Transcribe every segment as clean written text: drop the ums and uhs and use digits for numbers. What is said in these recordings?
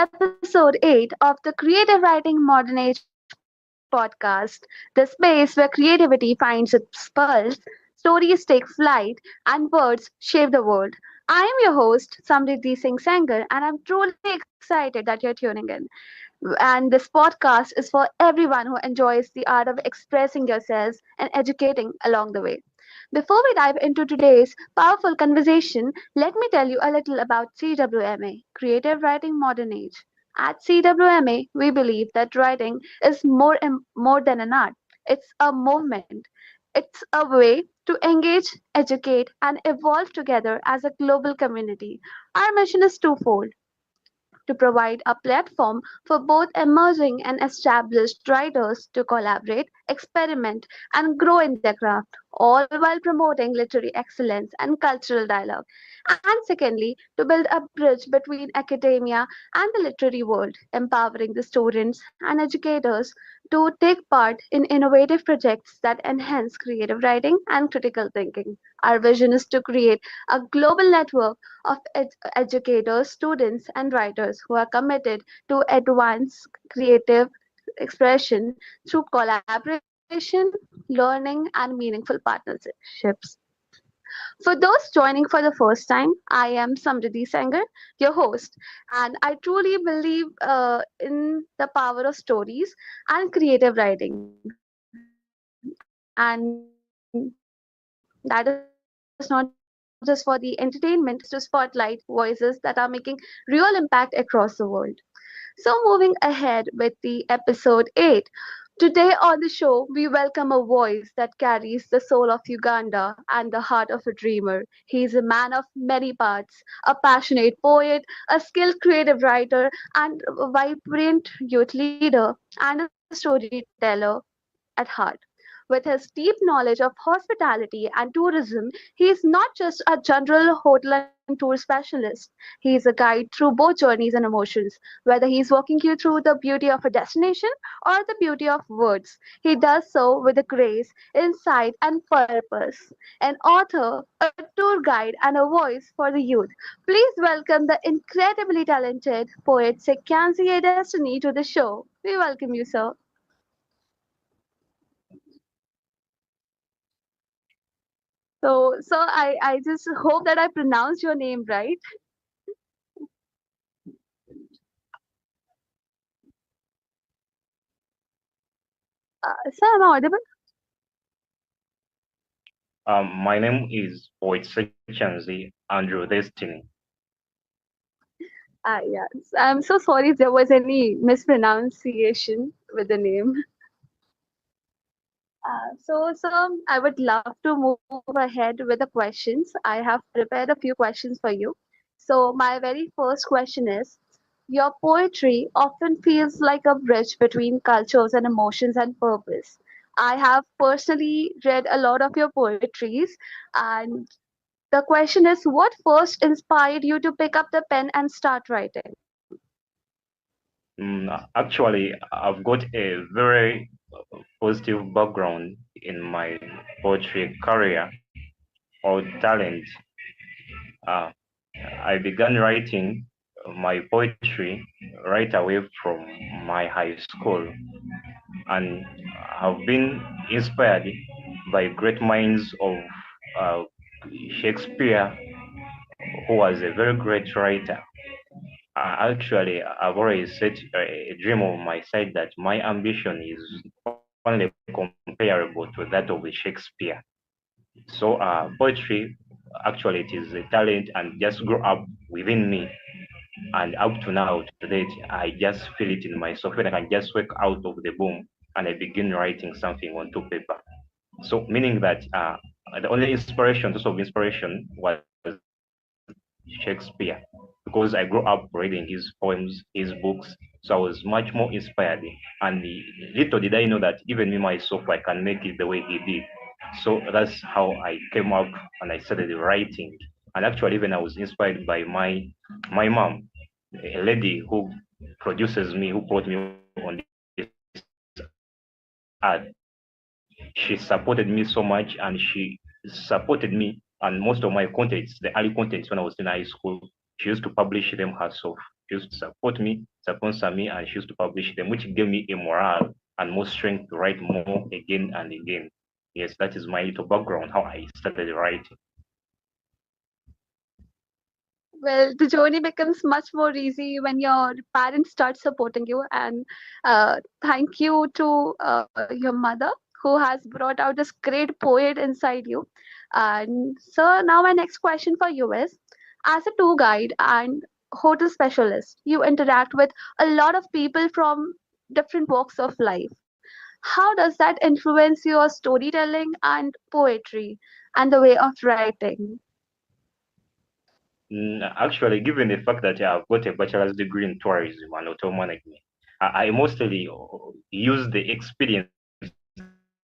episode 8 of the Creative Writing Modern Age podcast, the space where creativity finds its pulse, stories take flight, and words shape the world. I am your host, Samriddhi Singh Sengar, and I'm truly excited that you're tuning in. And this podcast is for everyone who enjoys the art of expressing yourselves and educating along the way. Before we dive into today's powerful conversation, let me tell you a little about CWMA, Creative Writing Modern Age. At CWMA, we believe that writing is more than an art. It's a movement. It's a way to engage, educate, and evolve together as a global community. Our mission is twofold: to provide a platform for both emerging and established writers to collaborate, experiment, and grow in their craft, all while promoting literary excellence and cultural dialogue. And secondly, to build a bridge between academia and the literary world, empowering the students and educators to take part in innovative projects that enhance creative writing and critical thinking. Our vision is to create a global network of educators, students, and writers who are committed to advance creative expression through collaboration, learning, and meaningful partnerships. For those joining for the first time, I am Samriddhi Sengar, your host, and I truly believe in the power of stories and creative writing. And that is not just for the entertainment, but also to spotlight voices that are making real impact across the world. So, moving ahead with the episode 8. Today on the show, we welcome a voice that carries the soul of Uganda and the heart of a dreamer. He is a man of many parts, a passionate poet, a skilled creative writer, and a vibrant youth leader, and a storyteller at heart. With his deep knowledge of hospitality and tourism, he is not just a general hotel and tour specialist. He is a guide through both journeys and emotions, whether he is walking you through the beauty of a destination or the beauty of words. He does so with a grace, insight, and purpose. An author, a tour guide, and a voice for the youth. Please welcome the incredibly talented poet Sekansi Destiny to the show. We welcome you, sir. So I just hope that I pronounced your name right. Sir, am I audible? My name is Poet Sechanzi Andrew Destiny. Yes. I'm so sorry if there was any mispronunciation with the name. So I would love to move ahead with the questions. I have prepared a few questions for you. So my very first question is, your poetry often feels like a bridge between cultures and emotions and purpose. I have personally read a lot of your poetries, and the question is, what first inspired you to pick up the pen and start writing? Actually, I've got a very positive background in my poetry career or talent. Uh, I began writing my poetry right away from my high school, and have been inspired by great minds of uh, Shakespeare, who was a very great writer. Actually, I've always set a dream of my side that my ambition is only comparable to that of Shakespeare. So, poetry actually it is a talent and just grew up within me. And up to now, to date, I just feel it in myself when I can just wake out of the womb and I begin writing something onto paper. So, meaning that the only inspiration, source of inspiration, was Shakespeare, because I grew up reading his poems, his books. So I was much more inspired. And little did I know that even me myself, I can make it the way he did. So that's how I came up and I started writing. And actually, even I was inspired by my mom, a lady who produces me, who brought me on this earth. She supported me so much, and she supported me and most of my contents, the early contents when I was in high school, she used to publish them herself. She used to used to support me, sponsor me, and she used to publish them, which gave me a morale and more strength to write more again and again. Yes, that is my little background, how I started writing. Well, the journey becomes much more easy when your parents start supporting you. And thank you to your mother who has brought out this great poet inside you. And so now my next question for you is, as a tour guide and hotel specialist, you interact with a lot of people from different walks of life. How does that influence your storytelling and poetry and the way of writing? Actually, given the fact that I've got a bachelor's degree in tourism and hotel management, I mostly use the experience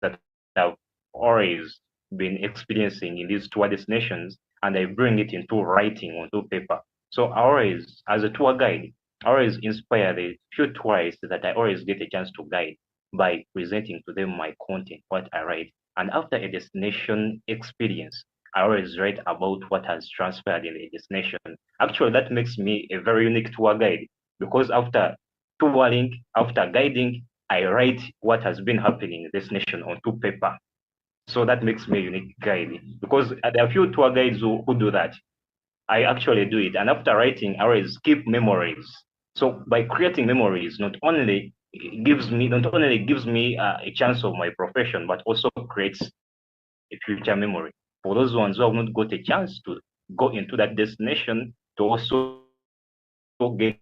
that I've always been experiencing in these tour destinations and I bring it into writing onto paper. So I always, as a tour guide, I always inspire the few tourists that I always get a chance to guide by presenting to them my content, what I write. And after a destination experience, I always write about what has transpired in the destination. Actually, that makes me a very unique tour guide because after touring, after guiding, I write what has been happening in this nation onto paper. So that makes me a unique guide because there are few tour guides who do that. I actually do it. And after writing, I always keep memories. So by creating memories, not only gives me a chance of my profession, but also creates a future memory for those ones who have not got a chance to go into that destination to also get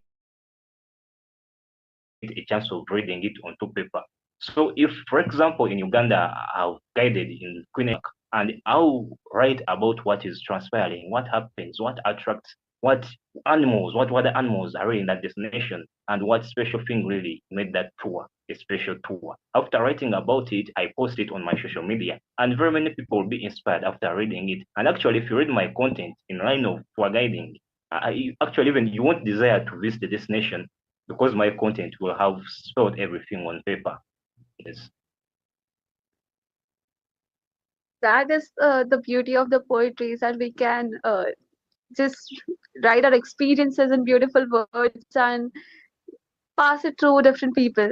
a chance of reading it onto paper. So if, for example, in Uganda, I've guided in Queen and I'll write about what is transpiring, what happens, what attracts, what animals, what were the animals are really in that destination, and what special thing really made that tour a special tour. After writing about it, I post it on my social media, and very many people will be inspired after reading it. And actually, if you read my content in line of tour guiding, actually even you won't desire to visit this nation because my content will have spelled everything on paper. Yes. That is the beauty of the poetry is that we can just write our experiences in beautiful words and pass it through different people.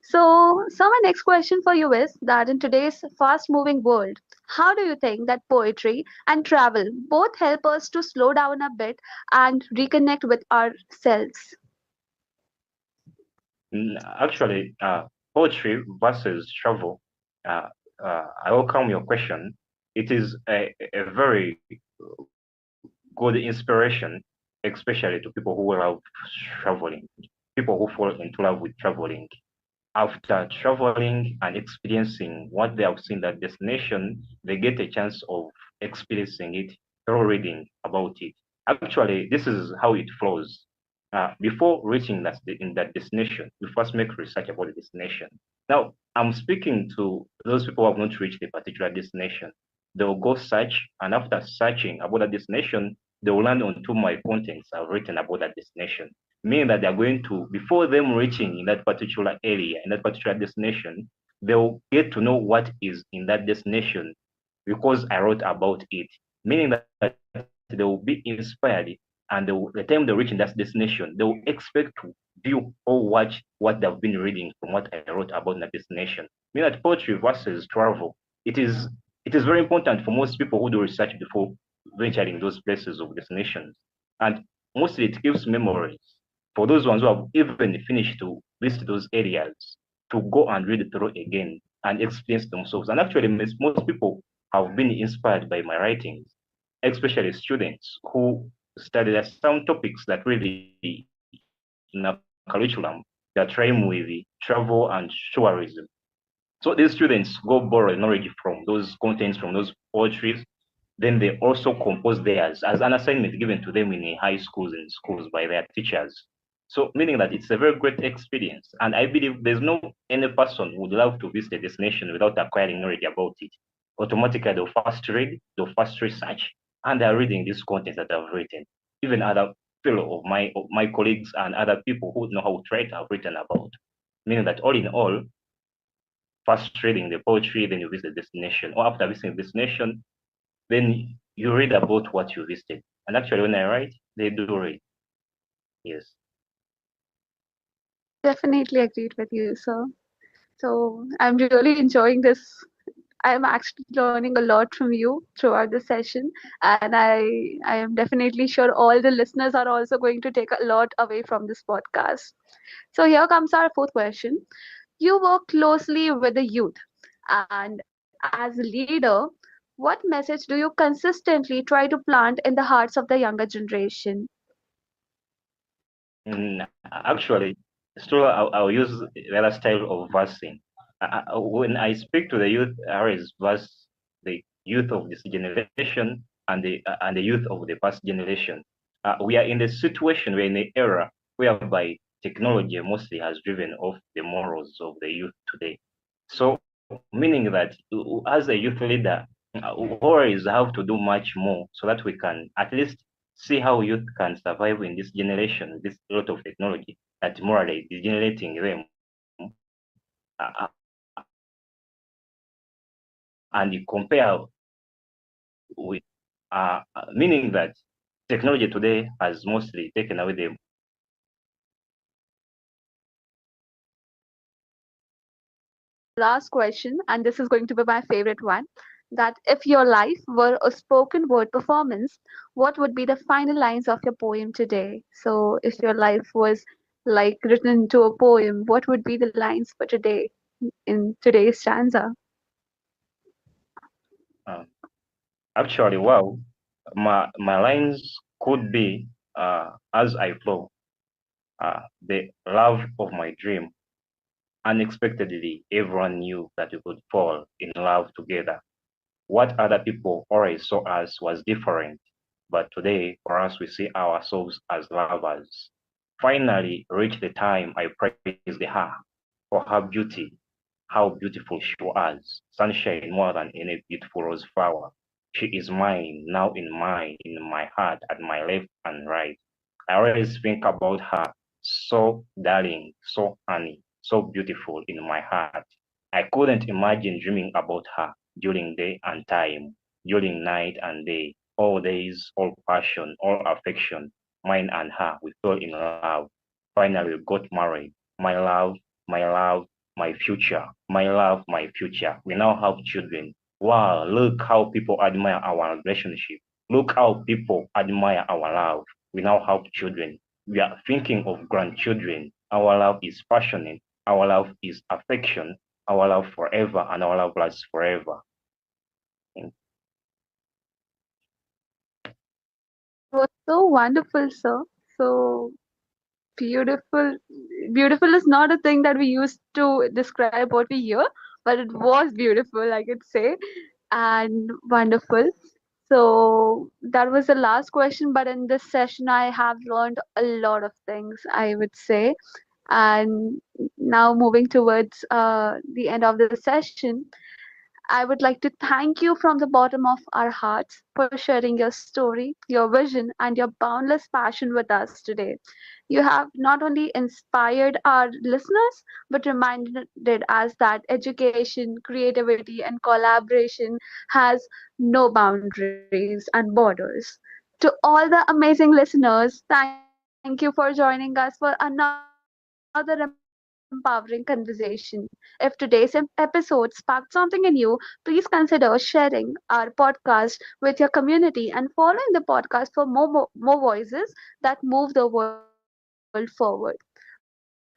So my next question for you is that in today's fast moving world, how do you think that poetry and travel both help us to slow down a bit and reconnect with ourselves? Actually, poetry versus travel. Uh, I welcome your question. It is a very good inspiration, especially to people who love traveling, people who fall into love with traveling. After traveling and experiencing what they have seen that destination, they get a chance of experiencing it through reading about it. Actually, this is how it flows. Before reaching in that destination, you first make research about the destination. Now, I'm speaking to those people who have not reached a particular destination. They will go search, and after searching about that destination, they will land onto my contents I've written about that destination, meaning that they're going to, before them reaching in that particular area, in that particular destination, they'll get to know what is in that destination because I wrote about it, meaning that they will be inspired and the time they reach in that destination, they will expect to view or watch what they've been reading from what I wrote about in that destination. Meaning that poetry versus travel, it is it is very important for most people who do research before venturing those places of destinations. And mostly it gives memories for those ones who have even finished to visit those areas to go and read it through again and experience themselves. And actually, most people have been inspired by my writings, especially students who study some topics that really in our curriculum that rhyme with travel and tourism. So these students go borrow knowledge from those contents, from those poetries. Then they also compose theirs as an assignment given to them in high schools and schools by their teachers. So meaning that it's a very great experience. And I believe there's no any person who would love to visit a destination without acquiring knowledge about it. Automatically they'll first read, they'll first research, and they're reading these contents that I've written. Even other fellow of my colleagues and other people who know how to write have written about. Meaning that all in all, first reading the poetry, then you visit the destination. Or after visiting the destination, then you read about what you visited. And actually, when I write, they do read. Yes. Definitely agreed with you, sir. So I'm really enjoying this. I'm actually learning a lot from you throughout the session, and I am definitely sure all the listeners are also going to take a lot away from this podcast. So here comes our fourth question. You work closely with the youth, and as a leader, what message do you consistently try to plant in the hearts of the younger generation? Actually, still I'll use the other style of versing. When I speak to the youth, I always verse the youth of this generation and the youth of the past generation. We are in the situation, we're in the era whereby technology mostly has driven off the morals of the youth today. So, meaning that as a youth leader, we always have to do much more so that we can at least see how youth can survive in this generation, this lot of technology that morally is generating them, and compare with, meaning that technology today has mostly taken away the. So the last question, and this is going to be my favorite one, that if your life were a spoken word performance, what would be the final lines of your poem today? So if your life was like written into a poem, what would be the lines for today in today's stanza? Uh, Actually, wow, my lines could be as I flow, the love of my dream. Unexpectedly, everyone knew that we could fall in love together. What other people always saw us was different, but today, for us, we see ourselves as lovers. Finally, reached the time I praised her for her beauty, how beautiful she was, sunshine more than any beautiful rose flower. She is mine, now in my heart, at my left and right. I always think about her, so darling, so honey, so beautiful in my heart. I couldn't imagine dreaming about her during day and time, during night and day, all days, all passion, all affection, mine and her, we fell in love. Finally, we got married. My love, my future, my love, my future. We now have children. Wow, look how people admire our relationship. Look how people admire our love. We now have children. We are thinking of grandchildren. Our love is passionate. Our love is affection. Our love forever, and our love lasts forever. That was so wonderful, sir. So beautiful. Beautiful is not a thing that we use to describe what we hear, but it was beautiful, I could say, and wonderful. So that was the last question, but in this session, I have learned a lot of things, I would say. And now moving towards the end of the session, I would like to thank you from the bottom of our hearts for sharing your story, your vision, and your boundless passion with us today. You have not only inspired our listeners, but reminded us that education, creativity, and collaboration has no boundaries and borders. To all the amazing listeners, thank you for joining us for another empowering conversation. If today's episode sparked something in you, please consider sharing our podcast with your community and following the podcast for more voices that move the world forward.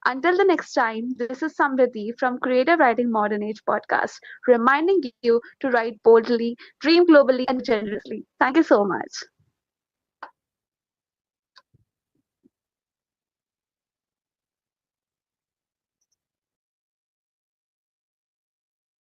Until the next time, this is Samriddhi from Creative Writing Modern Age Podcast, reminding you to write boldly, dream globally, and live generously. Thank you so much.